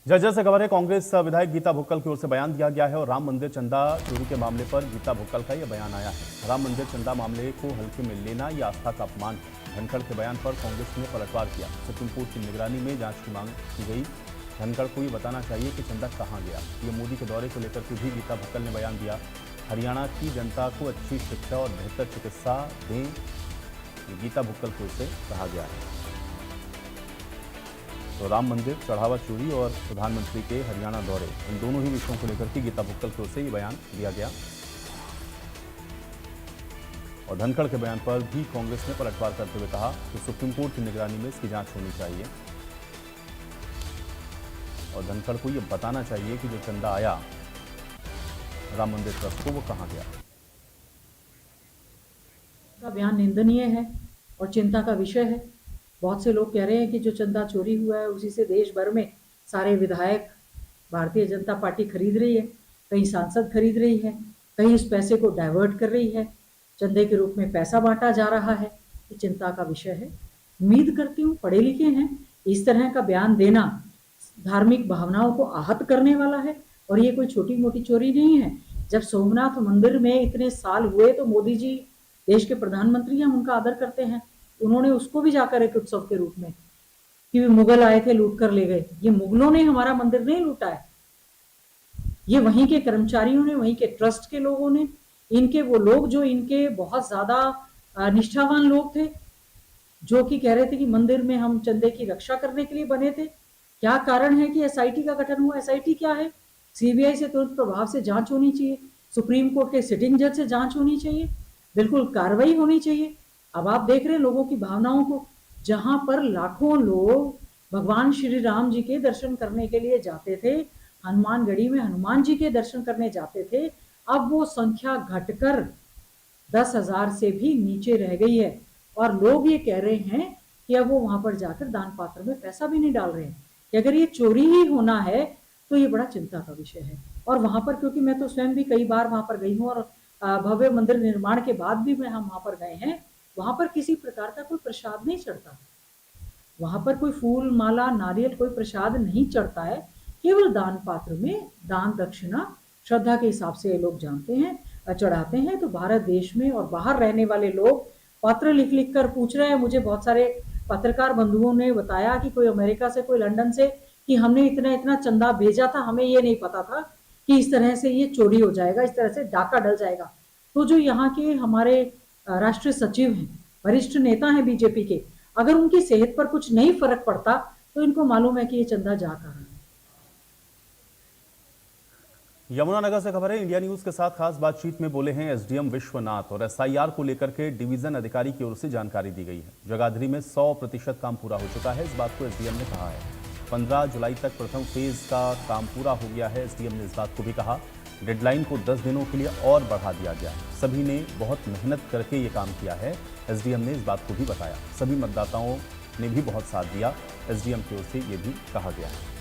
जर्जर से खबर है, कांग्रेस विधायक गीता भुक्कल की ओर से बयान दिया गया है और राम मंदिर चंदा चोरी के मामले पर गीता भुक्कल का यह बयान आया है। राम मंदिर चंदा मामले को हल्के में लेना यह आस्था का अपमान है। धनखड़ के बयान पर कांग्रेस ने पलटवार किया। सुप्रीम कोर्ट की निगरानी में जांच की मांग की गई। धनखड़ को ये बताना चाहिए कि चंदा कहाँ गया। ये मोदी के दौरे को लेकर के भी गीता भुक्कल ने बयान दिया। हरियाणा की जनता को अच्छी शिक्षा और बेहतर चिकित्सा दें, ये गीता भुक्कल की ओर से कहा गया है। तो राम मंदिर, चढ़ावा चोरी और प्रधानमंत्री के हरियाणा दौरे, इन दोनों ही विषयों को लेकर के गीता भुक्कल की ओर से ये बयान दिया गया। और धनखड़ के बयान पर भी कांग्रेस ने पलटवार करते हुए कहा कि सुप्रीम कोर्ट की निगरानी में इसकी जांच होनी चाहिए और धनखड़ को ये बताना चाहिए कि जो चंदा आया राम मंदिर ट्रस्ट को, वो कहां गया। का बयान निंदनीय है और चिंता का विषय है। बहुत से लोग कह रहे हैं कि जो चंदा चोरी हुआ है उसी से देश भर में सारे विधायक भारतीय जनता पार्टी खरीद रही है, कहीं सांसद खरीद रही है, कहीं इस पैसे को डाइवर्ट कर रही है, चंदे के रूप में पैसा बांटा जा रहा है। ये चिंता का विषय है। उम्मीद करती हूँ पढ़े लिखे हैं, इस तरह का बयान देना धार्मिक भावनाओं को आहत करने वाला है और ये कोई छोटी मोटी चोरी नहीं है। जब सोमनाथ मंदिर में इतने साल हुए तो मोदी जी देश के प्रधानमंत्री, हम उनका आदर करते हैं, उन्होंने उसको भी जाकर एक उत्सव के रूप में कि मुगल आए थे लूट कर ले गए। ये मुगलों ने हमारा मंदिर नहीं लूटा है, ये वहीं के कर्मचारियों ने, वहीं के ट्रस्ट के लोगों ने, इनके वो लोग जो इनके बहुत ज्यादा निष्ठावान लोग थे, जो कि कह रहे थे कि मंदिर में हम चंदे की रक्षा करने के लिए बने थे। क्या कारण है कि एसआईटी का गठन हुआ? एसआईटी क्या है? सीबीआई से तुरंत प्रभाव से जांच होनी चाहिए, सुप्रीम कोर्ट के सिटिंग जज से जांच होनी चाहिए, बिल्कुल कार्रवाई होनी चाहिए। अब आप देख रहे हैं लोगों की भावनाओं को, जहां पर लाखों लोग भगवान श्री राम जी के दर्शन करने के लिए जाते थे, हनुमानगढ़ी में हनुमान जी के दर्शन करने जाते थे, अब वो संख्या घटकर 10,000 से भी नीचे रह गई है और लोग ये कह रहे हैं कि अब वो वहां पर जाकर दान पात्र में पैसा भी नहीं डाल रहे हैं। कि अगर ये चोरी ही होना है तो ये बड़ा चिंता का विषय है। और वहां पर, क्योंकि मैं तो स्वयं भी कई बार वहां पर गई हूँ और भव्य मंदिर निर्माण के बाद भी हम वहां पर गए हैं, वहां पर किसी प्रकार का कोई प्रसाद नहीं चढ़ता, वहां पर कोई फूल माला नारियल कोई प्रसाद नहीं चढ़ता है। केवल दान पात्र में दान दक्षिणा श्रद्धा के हिसाब से लोग जानते हैं चढ़ाते हैं। तो भारत देश में और बाहर रहने वाले लोग पत्र लिख लिख कर पूछ रहे हैं। मुझे बहुत सारे पत्रकार बंधुओं ने बताया कि कोई अमेरिका से, कोई लंदन से, कि हमने इतना इतना चंदा भेजा था, हमें ये नहीं पता था कि इस तरह से ये चोरी हो जाएगा, इस तरह से डाका डल जाएगा। तो जो यहाँ के हमारे राष्ट्रीय सचिव हैं, वरिष्ठ नेता हैं बीजेपी के, अगर उनकी सेहत पर कुछ नहीं फर्क पड़ता तो इनको मालूम है कि ये चंदा जा कहाँ है। यमुनानगर से खबर है, इंडिया न्यूज के साथ खास बातचीत में बोले हैं एसडीएम विश्वनाथ और एसआईआर को लेकर के डिवीजन अधिकारी की ओर से जानकारी दी गई है। जगाधरी में 100% काम पूरा हो चुका है, इस बात को एसडीएम ने कहा है। 15 जुलाई तक प्रथम फेज का काम पूरा हो गया है। एसडीएम ने इस बात को भी कहा, डेडलाइन को 10 दिनों के लिए और बढ़ा दिया गया है। सभी ने बहुत मेहनत करके ये काम किया है, एसडीएम ने इस बात को भी बताया। सभी मतदाताओं ने भी बहुत साथ दिया, एसडीएम की ओर से ये भी कहा गया है।